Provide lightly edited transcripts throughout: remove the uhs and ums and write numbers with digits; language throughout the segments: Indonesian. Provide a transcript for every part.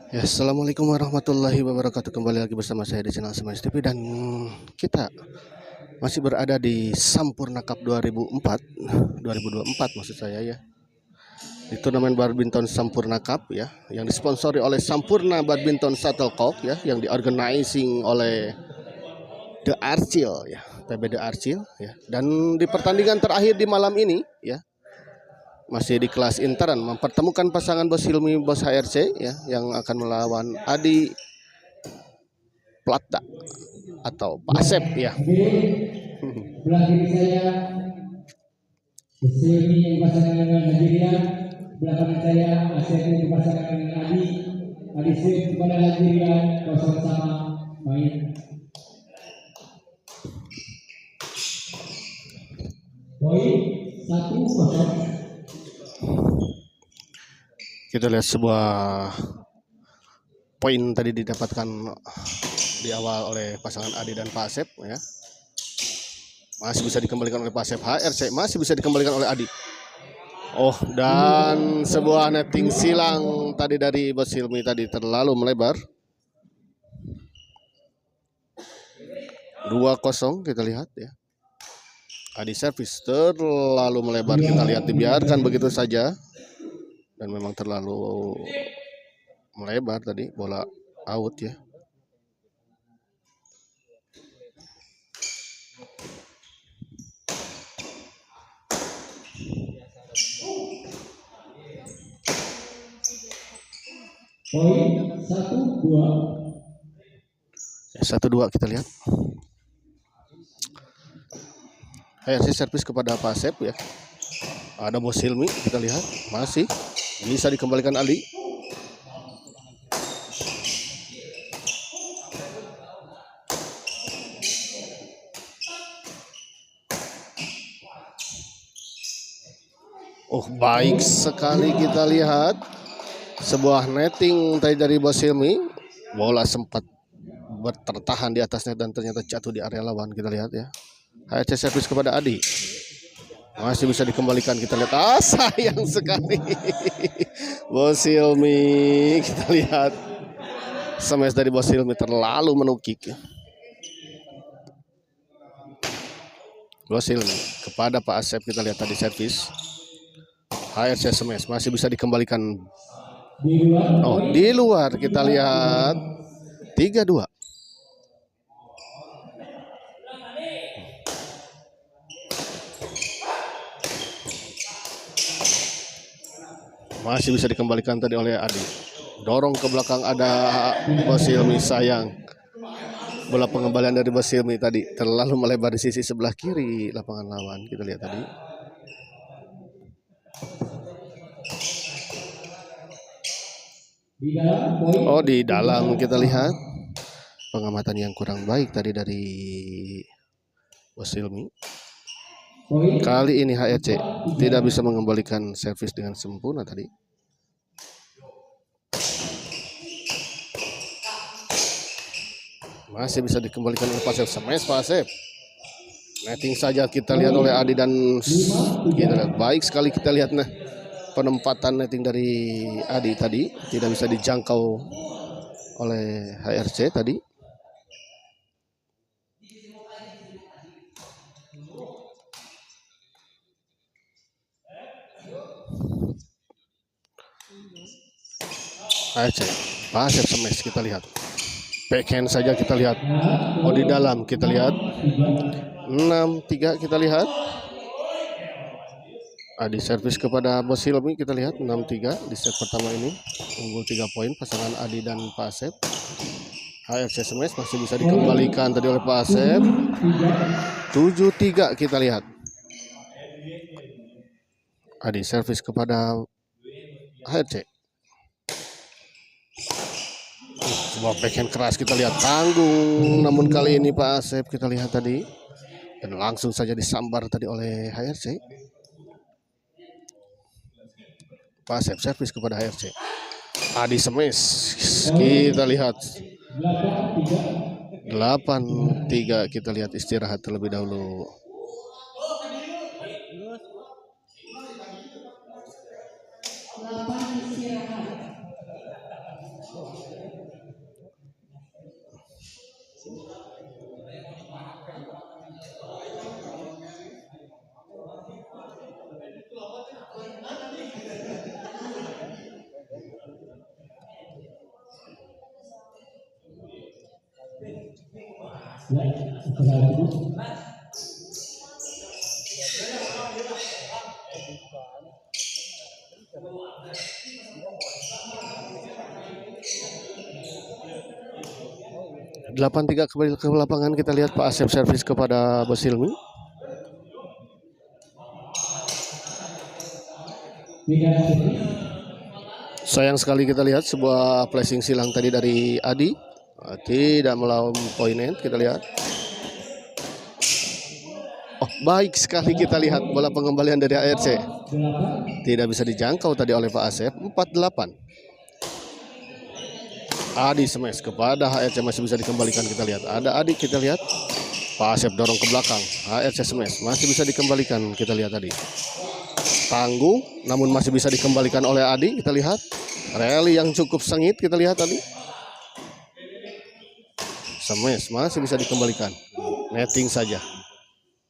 Ya, assalamualaikum warahmatullahi wabarakatuh. Kembali lagi bersama saya di channel Semes TV dan kita masih berada di Sampurna Cup 2024 maksud saya ya. Di turnamen badminton Sampurna Cup ya, yang disponsori oleh Sampurna Badminton Shuttlecock ya, yang diorganizing oleh The Archil ya, PB The Archil ya. Dan di pertandingan terakhir di malam ini ya, masih di kelas intern mempertemukan pasangan Bos Hilmi Bos HRC ya, yang akan melawan Adi Plata atau Pak Asep ya. Belah kiri saya Silmi pasangan dengan Nigeria, belah kanan saya Asep pasangan dengan Adi Sip kepada Nigeria, kosong sama main. Poin 1-0. Kita lihat sebuah poin tadi didapatkan di awal oleh pasangan Adi dan Pak Asep ya. Masih bisa dikembalikan oleh Pak Asep. HRC masih bisa dikembalikan oleh Adi. Oh, dan sebuah netting silang tadi dari Bos Hilmi tadi terlalu melebar. 2-0 kita lihat ya. Adi servis terlalu melebar, kita lihat dibiarkan begitu saja. Dan memang terlalu melebar tadi, bola out ya. Poin 1-2. 1-2 kita lihat. HRC servis kepada Pak Asep ya. Ada Bos Hilmi, kita lihat masih bisa dikembalikan Ali. Oh, baik sekali kita lihat sebuah netting tadi dari Bos Hilmi. Bola sempat bertahan di atasnya dan ternyata jatuh di area lawan, kita lihat ya. HRC servis kepada Adi. Masih bisa dikembalikan, kita lihat. Ah, sayang sekali. Bos Hilmi, kita lihat. Smash dari Bos Hilmi terlalu menukik. Bos Hilmi kepada Pak Asep, kita lihat tadi servis. HRC smash masih bisa dikembalikan. Oh, di luar kita lihat 3-2. Masih bisa dikembalikan tadi oleh Adi. Dorong ke belakang, ada Bos Hilmi, sayang. Bola pengembalian dari Bos Hilmi tadi terlalu melebar di sisi sebelah kiri lapangan lawan. Kita lihat tadi. Oh, di dalam kita lihat. Pengamatan yang kurang baik tadi dari Bos Hilmi. Kali ini HRC tidak bisa mengembalikan servis dengan sempurna tadi. Masih bisa dikembalikan oleh Pak Asep. Smash Pak Asep. Netting saja kita lihat oleh Adi dan kita lihat. Baik sekali kita lihat nah penempatan netting dari Adi tadi tidak bisa dijangkau oleh HRC tadi. HRC Pak Asep smash, kita lihat. Backhand saja kita lihat. Oh, di dalam kita lihat 6-3 kita lihat. Adi servis kepada Bos Hilmi, kita lihat 6-3 di set pertama ini. Unggul 3 poin pasangan Adi dan Pak Asep. HRC smash masih bisa dikembalikan tadi oleh Pak Asep. 7-3 kita lihat. Adi servis kepada HRC. Sebuah backhand keras kita lihat, tanggung, namun kali ini Pak Asep kita lihat tadi dan langsung saja disambar tadi oleh HRC. Pak Asep servis kepada HRC. Adi smash kita lihat 8-3 kita lihat. Istirahat terlebih dahulu. Ya, assalamualaikum. 8-3 kembali ke lapangan. Kita lihat Pak Asep servis kepada Bos Hilmi. Sayang sekali kita lihat sebuah flashing silang tadi dari Adi. Tidak melawan poin end, kita lihat. Oh, baik sekali kita lihat bola pengembalian dari ARC. Tidak bisa dijangkau tadi oleh Pak Asep. 4-8. Adi smash kepada HRC, masih bisa dikembalikan, kita lihat. Ada Adi, kita lihat. Pak Asep dorong ke belakang. HRC smash masih bisa dikembalikan, kita lihat tadi. Tanggung namun masih bisa dikembalikan oleh Adi, kita lihat. Rally yang cukup sengit, kita lihat tadi. Smash masih bisa dikembalikan. Netting saja.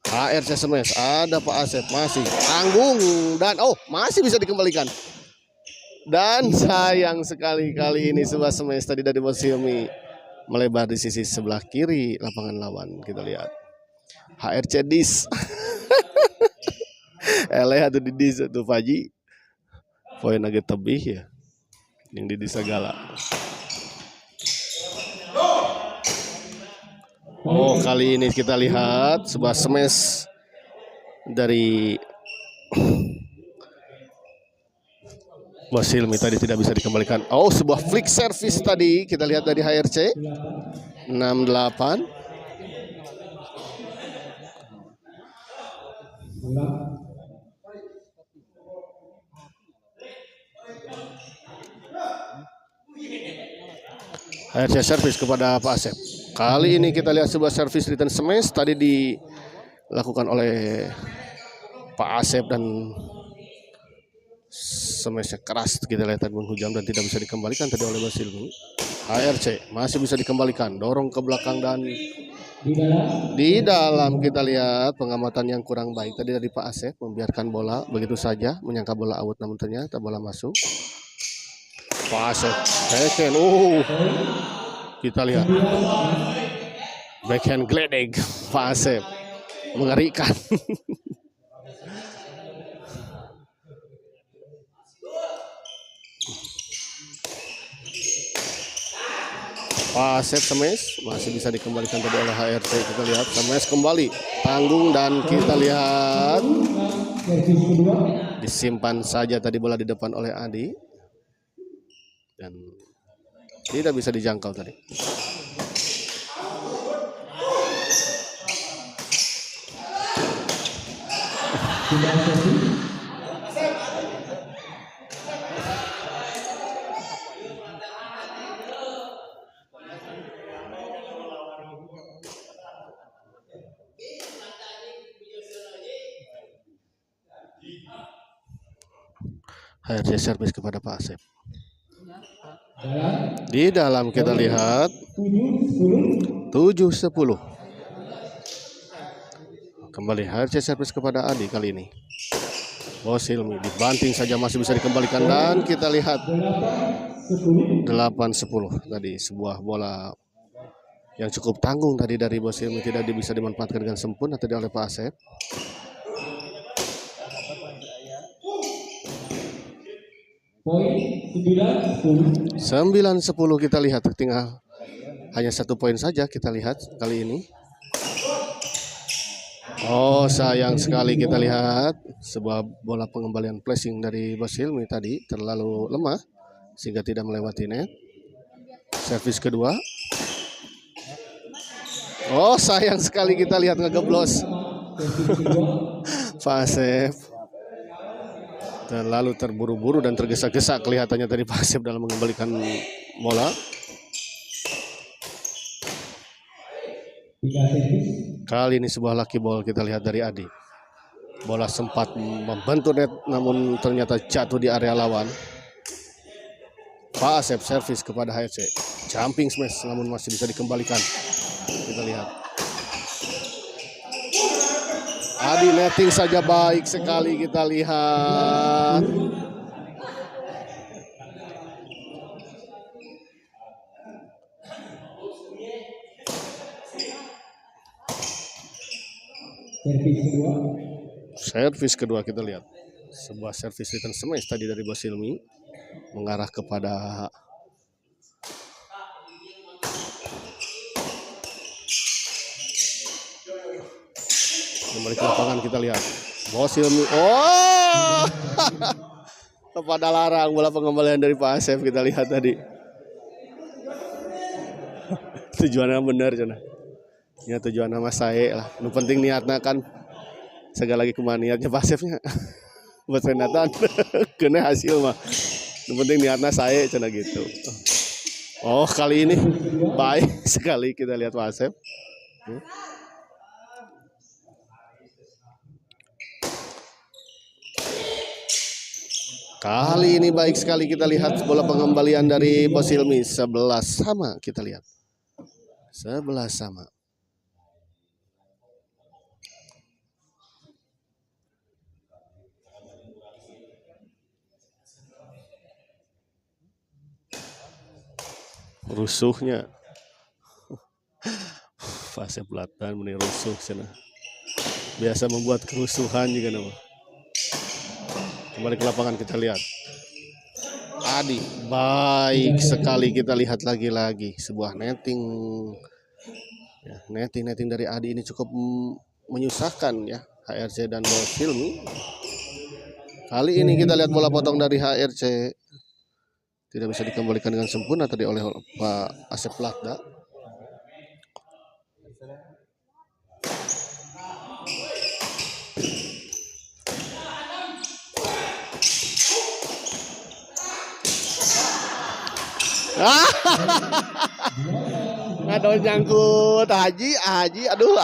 HRC smash, ada Pak Asep, masih tanggung dan masih bisa dikembalikan. Dan sayang sekali kali ini sebuah smash tadi dari Bos Hilmi melebar di sisi sebelah kiri lapangan lawan, kita lihat. HRC dis. Lihat tuh di dis tuh Faji. Poin agak tebih ya. Yang di dis segala. Oh, kali ini kita lihat sebuah smash dari Bos Hilmi tadi tidak bisa dikembalikan. Oh, sebuah flick service tadi kita lihat dari HRC. 6-8. HRC service kepada Pak Asep. Kali ini kita lihat sebuah service return smash tadi dilakukan oleh Pak Asep dan smashnya keras, kita lihat tadi menghujam dan tidak bisa dikembalikan tadi oleh Bos Hilmi. HRC masih bisa dikembalikan, dorong ke belakang dan di dalam kita lihat pengamatan yang kurang baik tadi dari Pak Asep, membiarkan bola begitu saja, menyangka bola out namun ternyata bola masuk. Pak Asep backhand, kita lihat backhand gledek Pak Asep, mengerikan. Pak Asep smash masih bisa dikembalikan tadi oleh HRC, kita lihat smash kembali tanggung dan kita lihat disimpan saja tadi bola di depan oleh Adi dan tidak bisa dijangkau tadi. HRC servis kepada Pak Asep. Di dalam kita lihat 7-10. Kembali HRC servis kepada Adi kali ini. Bos Hilmi dibanting saja masih bisa dikembalikan dan kita lihat 8-10 tadi sebuah bola yang cukup tanggung tadi dari Bos Hilmi tidak bisa dimanfaatkan dengan sempurna tadi oleh Pak Asep. Poin 9-10 kita lihat tinggal hanya 1 poin saja kita lihat kali ini. Oh, sayang sekali kita lihat sebuah bola pengembalian flashing dari Bos Hilmi tadi terlalu lemah sehingga tidak melewati net. Servis kedua. Oh, sayang sekali kita lihat ngegeblos. Pak Asep terlalu terburu-buru dan tergesa-gesa kelihatannya tadi Pak Asep dalam mengembalikan bola. Kali ini sebuah lucky ball kita lihat dari Adi. Bola sempat membentur net namun ternyata jatuh di area lawan. Pak Asep servis kepada HRC. Jumping smash namun masih bisa dikembalikan. Kita lihat. Adi netting saja baik sekali kita lihat. servis kedua. Servis kedua kita lihat. Sebuah servis return smash tadi dari Bos Hilmi mengarah kepada kembali ke lapangan kita lihat. Bos Hilmi. Oh. Kepada larang bola pengembalian dari Pak Asep kita lihat tadi. Tujuannya benar cina. Ya tujuan nama saya lah. Yang penting niatnya kan segala lagi kemana niatnya Pak Asepnya. Buat Renatan kena hasil mah. Yang penting niatnya saya cina gitu. Oh kali ini baik sekali kita lihat Pak Asep. Kali ini baik sekali kita lihat bola pengembalian dari Bos Hilmi. 11 sama kita lihat. 11 sama. Rusuhnya. Fase pelatan meni rusuh sana. Biasa membuat kerusuhan juga nama. Kembali ke lapangan kita lihat. Adi baik sekali kita lihat lagi-lagi sebuah netting. Ya, netting dari Adi ini cukup menyusahkan ya HRC dan Bos Hilmi. Kali ini kita lihat bola potong dari HRC tidak bisa dikembalikan dengan sempurna tadi oleh Pak Asep Latda. Aduh nyangkut Haji, aduh.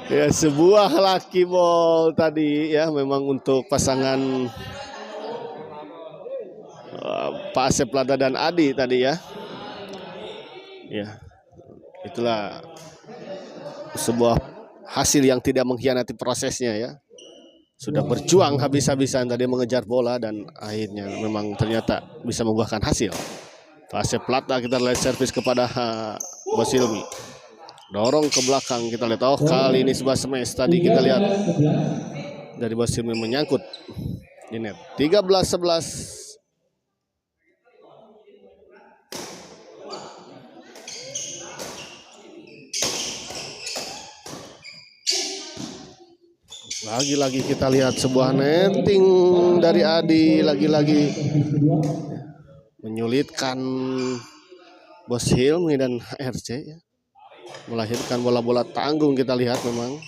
Ya sebuah lucky ball tadi ya memang untuk pasangan Pak Asep Latda dan Adi tadi ya. Ya itulah sebuah hasil yang tidak mengkhianati prosesnya ya. Sudah berjuang habis-habisan tadi mengejar bola dan akhirnya memang ternyata bisa membuahkan hasil. Fase Latda kita lihat servis kepada Bos Hilmi. Dorong ke belakang kita lihat. Oh kali ini sebuah smash tadi kita lihat dari Bos Hilmi menyangkut di net. 13-11. Lagi-lagi kita lihat sebuah netting dari Adi lagi-lagi menyulitkan Bos Hilmi dan HRC ya. Melahirkan bola-bola tanggung kita lihat memang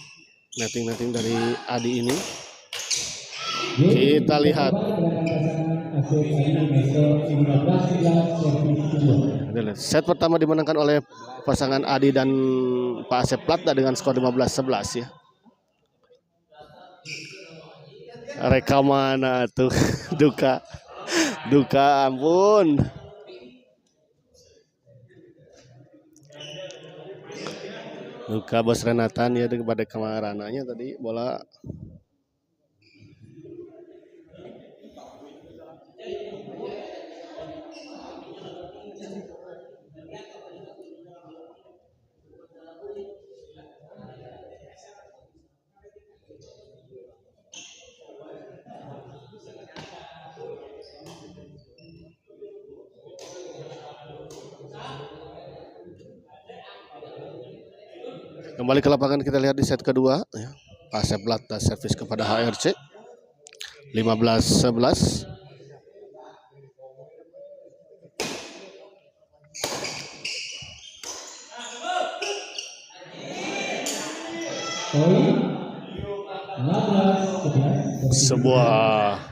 netting dari Adi ini. Kita lihat. Set pertama dimenangkan oleh pasangan Adi dan Pak Asep Latda dengan skor 15-11 ya. Rekaman tuh duka ampun. Duka Bos Renatan ya kepada kemarananya tadi bola. Kembali ke lapangan kita lihat di set kedua ya. Pak Asep Latda servis kepada HRC 15-11. Sebuah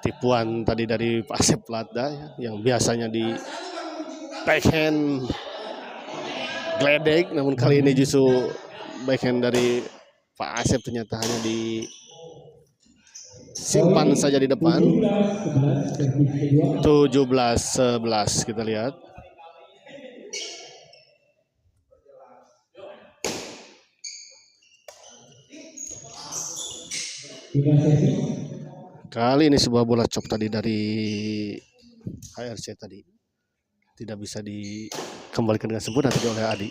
tipuan tadi dari Pak Asep Latda ya, yang biasanya di backhand gledek, namun kali ini justru backhand dari Pak Asep ternyata hanya disimpan saja di depan. 17-11 kita lihat. Kali ini sebuah bola chop tadi dari HRC tadi tidak bisa dikembalikan dengan sempurna tadi oleh Adi.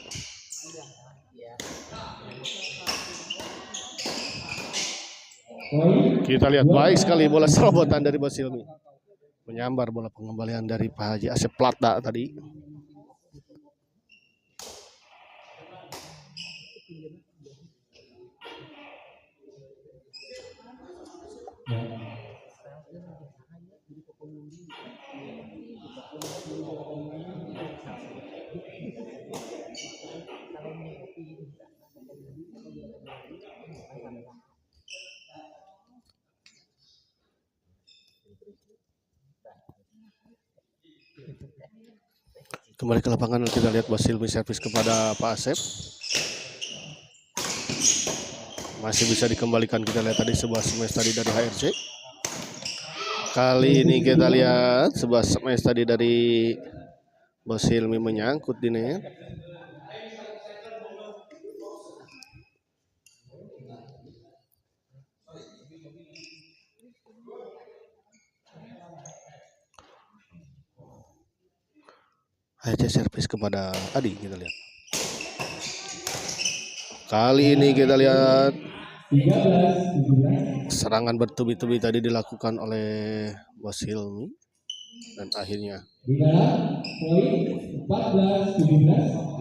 Kita lihat baik sekali bola serobotan dari Bos Hilmi. Menyambar bola pengembalian dari Pak Haji Asep Plata tadi. Kembali ke lapangan kita lihat Bos Hilmi servis kepada Pak Asep. Masih bisa dikembalikan, kita lihat tadi sebuah smash tadi dari HRC. Kali ini kita lihat sebuah smash tadi dari Bos Hilmi menyangkut di net. HRC servis kepada Adi, kita lihat. Kali ini kita lihat serangan bertubi-tubi tadi dilakukan oleh Bos Hilmi dan akhirnya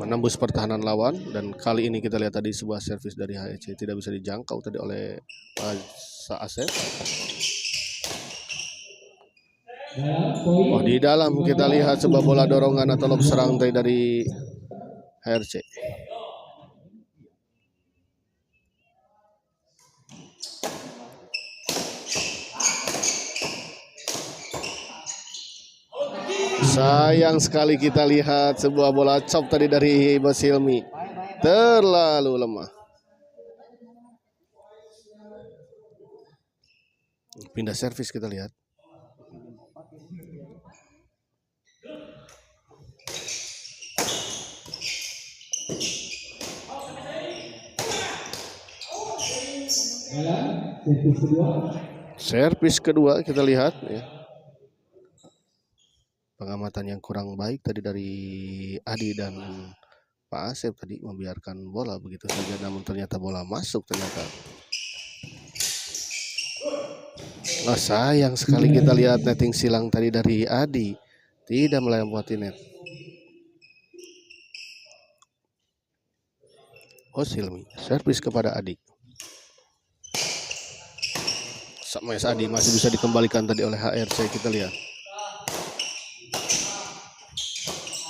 menembus pertahanan lawan. Dan kali ini kita lihat tadi sebuah servis dari HEC tidak bisa dijangkau tadi oleh Pak Asep. Oh, di dalam kita lihat sebuah bola dorongan atau lob serang dari HRC. Sayang sekali kita lihat sebuah bola chop tadi dari Bos Hilmi. Terlalu lemah. Pindah servis kita lihat. Servis kedua kita lihat ya. Pengamatan yang kurang baik tadi dari Adi dan Pak Asep tadi, membiarkan bola begitu saja, namun ternyata bola masuk ternyata. Oh, sayang sekali kita lihat netting silang tadi dari Adi tidak melewati net. Bos Hilmi servis kepada Adi. Smash Adi masih bisa dikembalikan tadi oleh HRC, kita lihat.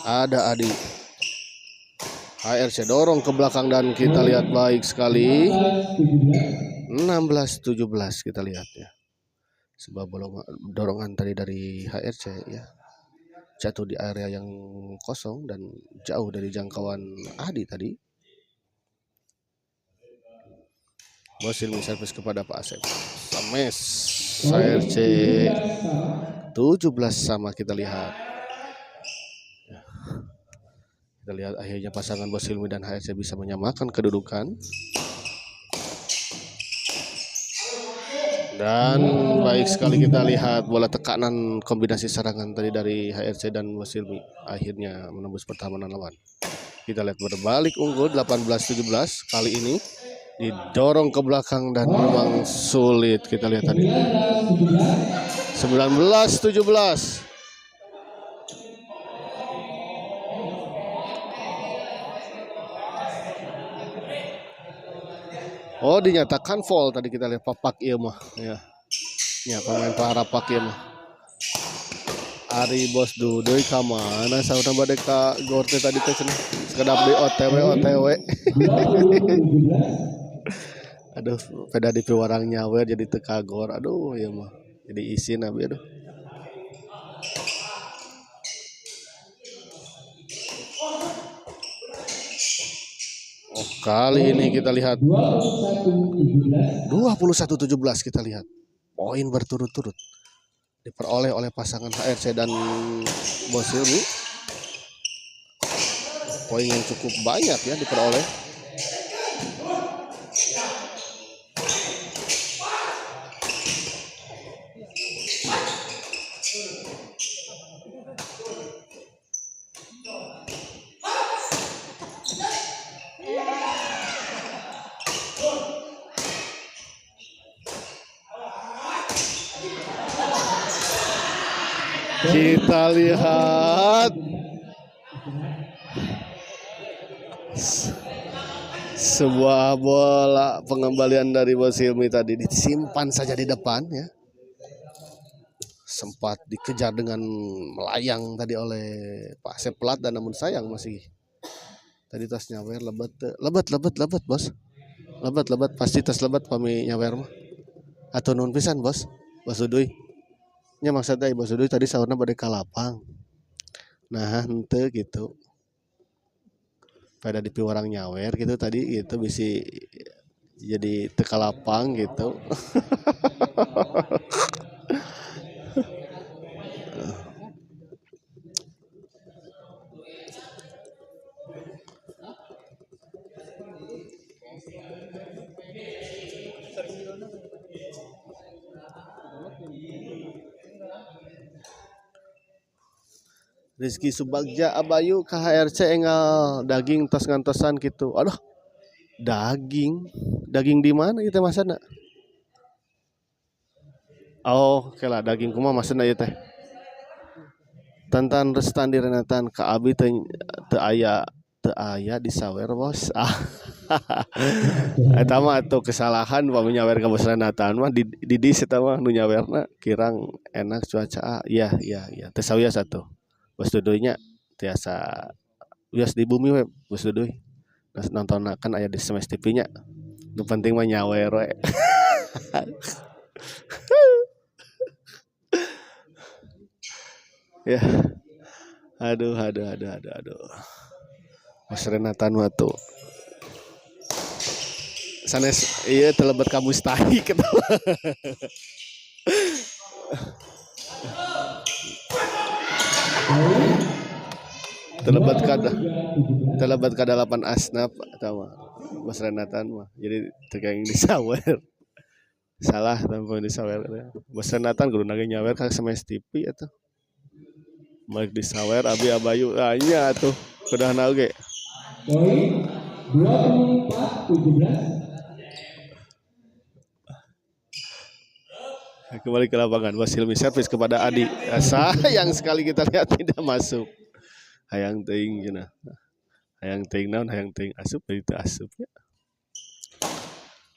Ada Adi. HRC dorong ke belakang dan kita lihat baik sekali. 16-17 kita lihat ya. Sebuah dorongan tadi dari HRC ya. Jatuh di area yang kosong dan jauh dari jangkauan Adi tadi. Bos Hilmi servis kepada Pak Asep. Smash HRC 17 sama kita lihat. Kita lihat akhirnya pasangan Bos Hilmi dan HRC bisa menyamakan kedudukan. Dan baik sekali kita lihat bola tekanan kombinasi serangan tadi dari HRC dan Bos Hilmi akhirnya menembus pertahanan lawan. Kita lihat berbalik unggul 18-17. Kali ini didorong ke belakang dan memang sulit, kita lihat tadi. 19-17. Oh, dinyatakan foul tadi, kita lihat papak ieu mah ya. Ya, pemain parapak ieu mah. Ari Bos Dudoy ka mana saurna bade ka gor teh tadi teh cenah. Sekedap di OTW. Aduh, peda di piwarang nyawer jadi teu ka gor. Aduh, ieu mah. Jadi isin abi aduh. Oh, kali ini kita lihat 21-17 kita lihat. Poin berturut-turut diperoleh oleh pasangan HRC dan Bos Hilmi. Poin yang cukup banyak ya diperoleh. Kita lihat sebuah bola pengembalian dari Bos Hilmi tadi disimpan saja di depan ya. Sempat dikejar dengan melayang tadi oleh Pak Asep Pelat dan namun sayang masih tadi tas nyawer lebat bos. Lebat pasti tas lebat pami nyawer mah. Atau nun pisan bos. Bos Uduy. Nya maksudnya Bos Uduy tadi saurna bade kalapang. Nah henteu gitu. Pada di piwarang nyawer gitu tadi gitu bisa jadi tekalapang gitu. Rizky Subagja Abayu KHRC engal daging tos ngantosan gitu. Aduh, daging di mana kita masana? Oh, kela daging kumaha masana ieu teh? Tantan Restandi Renatan ka abi teu aya di sawer bos. Eta mah atuh kesalahan pami nyawer ka Bos Renatan mah di dis eta mah nu nyawerna kirang enak cuaca. Iya. Teu sawias atuh. Bos Duduy-nya tiasa wias di bumi we Bos Duduy. Nonton kan aya di Smash TV-nya. Nu penting mah nyawer we. Ya. Aduh. Bos Renatan mah tuh. Sanes ieu telebat ka Mustahi gitu. Telebat kada 8 asnaf atau Bos Renatan mah. Jadi terkait di sawer. Salah tanpa di sawer. Bos Renatan kudu nage nyawer ka Smash TV atuh. Malik di sawer abi abayu nya atuh kudahna oge. Poin 24-17. Kembali ke lapangan Bos Hilmi servis kepada Adi. Sayang sekali kita lihat tidak masuk. Hayang teuing cenah. Hayang teuing asup itu asup ya.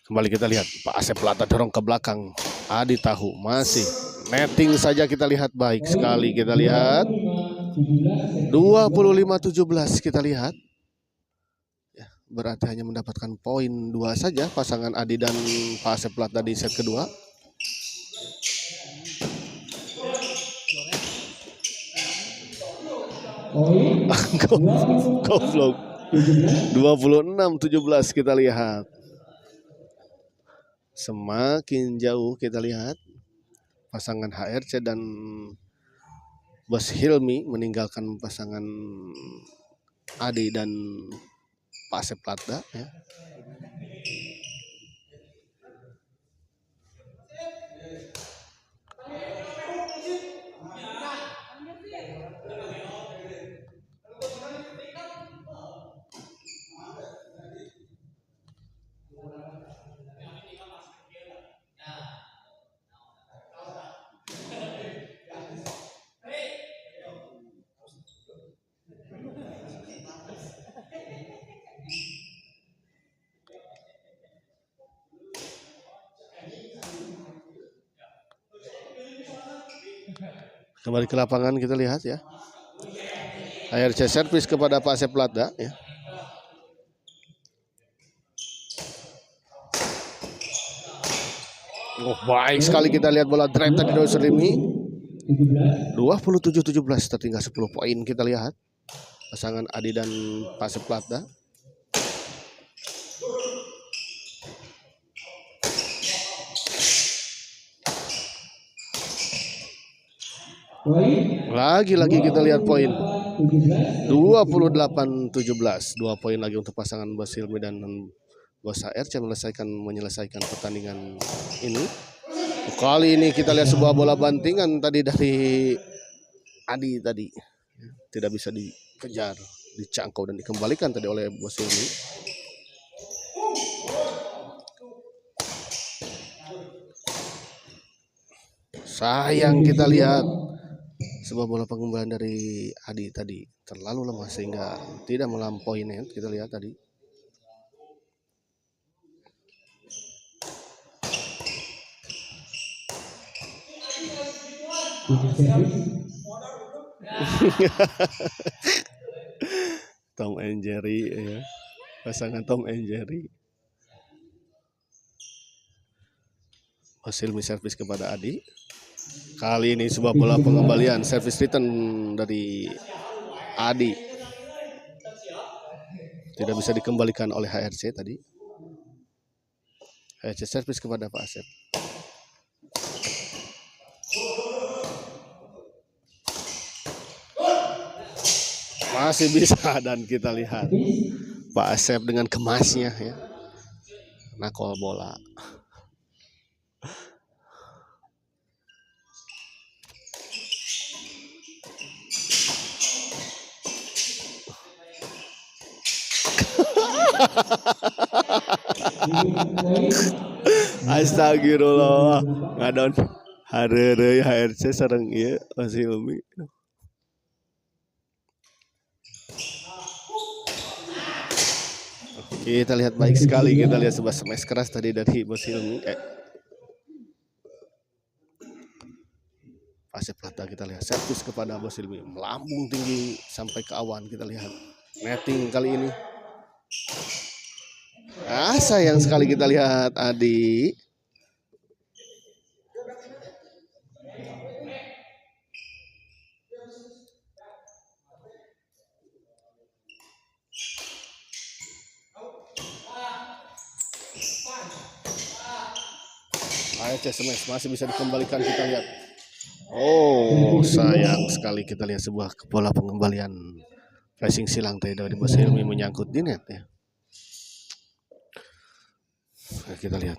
Kembali kita lihat Pak Asep Pelata dorong ke belakang. Adi tahu masih netting saja kita lihat baik sekali kita lihat. 25-17 kita lihat. Ya, berarti hanya mendapatkan poin 2 saja pasangan Adi dan Pak Asep Pelata di set kedua. Goblok. 26-17 kita lihat. Semakin jauh kita lihat pasangan HRC dan Bos Hilmi meninggalkan pasangan Adi dan Pak Asep Pelata ya. Kembali ke lapangan kita lihat ya. HRC servis kepada Pak Asep Pelata ya. Oh, baik sekali kita lihat bola drive tadi dari Surimi. 27-17 tertinggal 10 poin kita lihat. Pasangan Adi dan Pak Asep Pelata. Lagi-lagi kita lihat poin 28-17. 2 poin lagi untuk pasangan Bos Hilmi dan Bos HRC menyelesaikan pertandingan ini. Kali ini kita lihat sebuah bola bantingan tadi dari Adi tadi. Tidak bisa dikejar, dicangkau dan dikembalikan tadi oleh Bos Hilmi. Sayang kita lihat Sebuah bola pengembalian dari Adi tadi terlalu lemah sehingga tidak melampaui net. Kita lihat tadi. Tom and Jerry ya. Pasangan Tom and Jerry. Hasil servis kepada Adi. Kali ini sebuah bola pengembalian service return dari Adi. Tidak bisa dikembalikan oleh HRC tadi. HRC servis kepada Pak Asep. Masih bisa dan kita lihat Pak Asep dengan kemasnya ya. Nakol bola. Astagfirullah. Ngadon hareureui HRC sareng ieu Silmi. Kita lihat baik sekali, kita lihat sebuah smash keras tadi dari Bos Hilmi. Asep Plata kita lihat servis kepada Bos Hilmi, melambung tinggi sampai ke awan. Kita lihat netting kali ini. Sayang sekali kita lihat Adi. Smash masih bisa dikembalikan, kita lihat. Sayang sekali kita lihat sebuah bola pengembalian flashing silang tadi dari Bos Hilmi menyangkut di net ya. Nah, kita lihat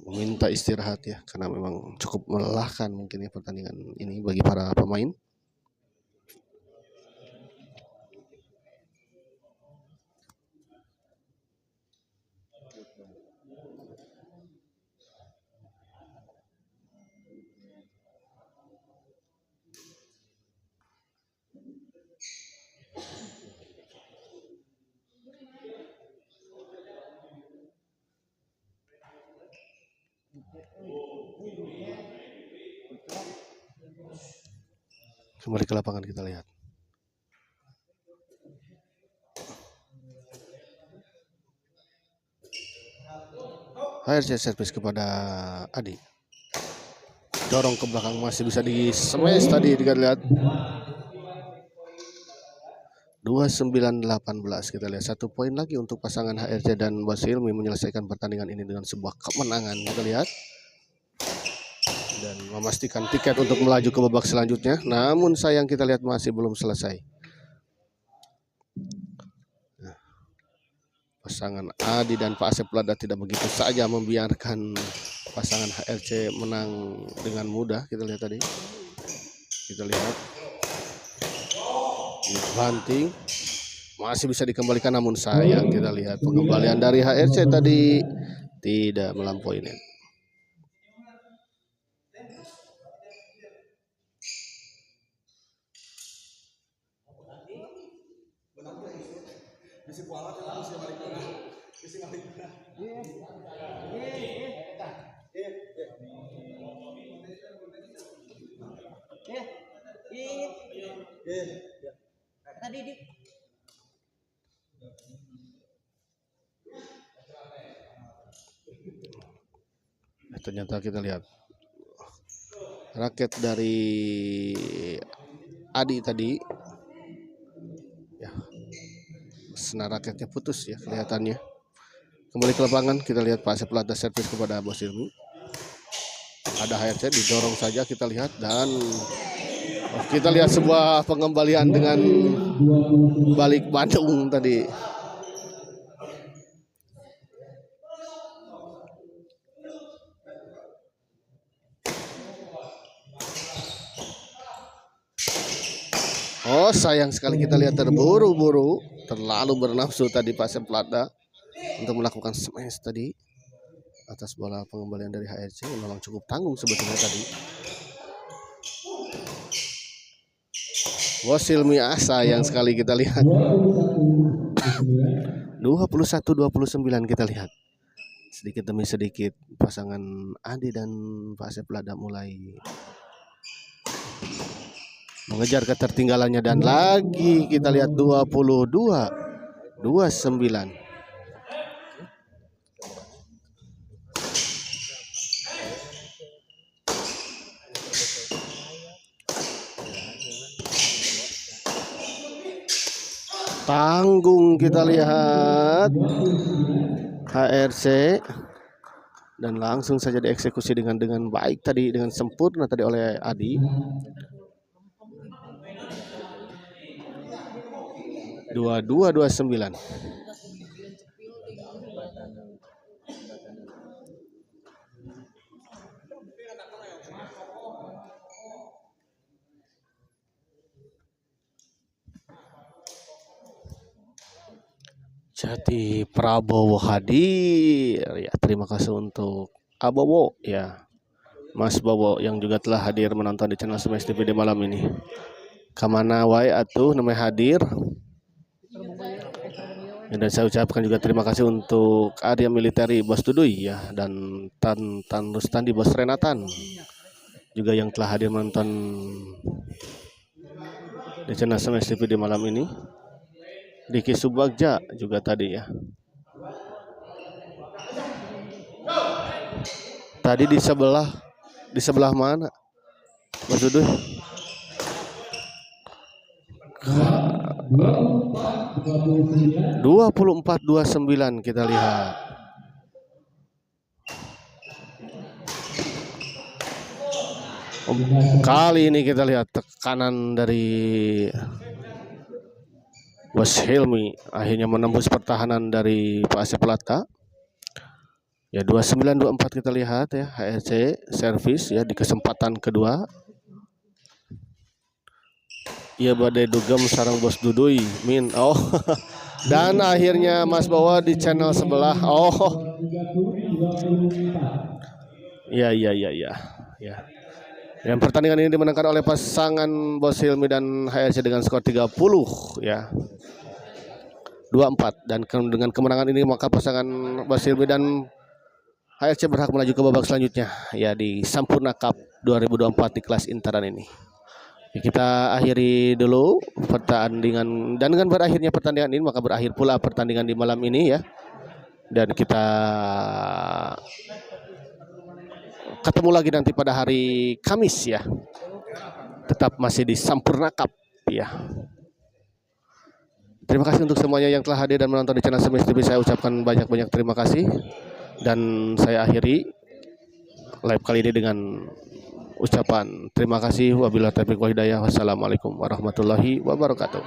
meminta istirahat ya karena memang cukup melelahkan mungkin ya pertandingan ini bagi para pemain. Kembali ke lapangan kita lihat. HRC servis kepada Adi. Dorong ke belakang masih bisa di smash tadi kita lihat. 29-18 kita lihat 1 poin lagi untuk pasangan HRC dan Bos Hilmi menyelesaikan pertandingan ini dengan sebuah kemenangan kita lihat. Dan memastikan tiket untuk melaju ke babak selanjutnya. Namun sayang kita lihat masih belum selesai. Nah, pasangan Adi dan Pak Asep Plata tidak begitu saja membiarkan pasangan HRC menang dengan mudah. Kita lihat tadi. Kita lihat. Banting. Masih bisa dikembalikan namun sayang kita lihat pengembalian dari HRC tadi tidak melampaui net. Ternyata kita lihat raket dari Adi tadi ya, senar raketnya putus ya kelihatannya. Kembali ke lapangan kita lihat Pak Asep Plata servis kepada Bos Hilmi. Ada HRC didorong saja kita lihat dan kita lihat sebuah pengembalian dengan balik Bandung tadi. Sayang sekali kita lihat terburu-buru, terlalu bernafsu tadi Pak Asep Plata untuk melakukan smash tadi atas bola pengembalian dari HRC yang memang cukup tanggung sebetulnya tadi. Bos Hilmi sayang sekali kita lihat. 21-29 kita lihat. Sedikit demi sedikit pasangan Adi dan Pak Asep Lada mulai mengejar ketertinggalannya, dan lagi kita lihat 22-29. Tanggung kita lihat HRC, dan langsung saja dieksekusi dengan baik tadi, dengan sempurna tadi oleh Adi. 22-29. Jadi Prabowo hadir ya, terima kasih untuk Abowo ya, Mas Bowo yang juga telah hadir menonton di channel Smash TV di malam ini. Kamana wae atuh namanya hadir. Dan saya ucapkan juga terima kasih untuk Arya Militeri Bos Duduy ya, dan Tan Rustandi Bos Renatan juga yang telah hadir menonton di channel Smash TV di malam ini. Diki Subagja juga tadi ya. Tadi di sebelah mana Bos Duduy? 24-29 kita lihat. Kali ini kita lihat tekanan dari Bos Hilmi akhirnya menembus pertahanan dari Pak Asep Lada. Ya 29-24 kita lihat ya, HRC servis ya di kesempatan kedua. Iya badai dugem sarang Bos Duduy min. Oh. Dan akhirnya Mas Bowo di channel sebelah. Oh. Ya. Dan pertandingan ini dimenangkan oleh pasangan Bos Hilmi dan HRC dengan skor 30 ya. 24, dan dengan kemenangan ini maka pasangan Bos Hilmi dan HRC berhak melaju ke babak selanjutnya ya di Sampurna Cup 2024 di kelas intaran ini. Ya, kita akhiri dulu pertandingan, dan dengan berakhirnya pertandingan ini maka berakhir pula pertandingan di malam ini ya. Dan kita ketemu lagi nanti pada hari Kamis ya. Tetap masih di Sampurna Cup ya. Terima kasih untuk semuanya yang telah hadir dan menonton di channel Smash TV. Saya ucapkan banyak-banyak terima kasih. Dan saya akhiri live kali ini dengan ucapan terima kasih. Wabillahi taufiq wal hidayah. Wassalamualaikum warahmatullahi wabarakatuh.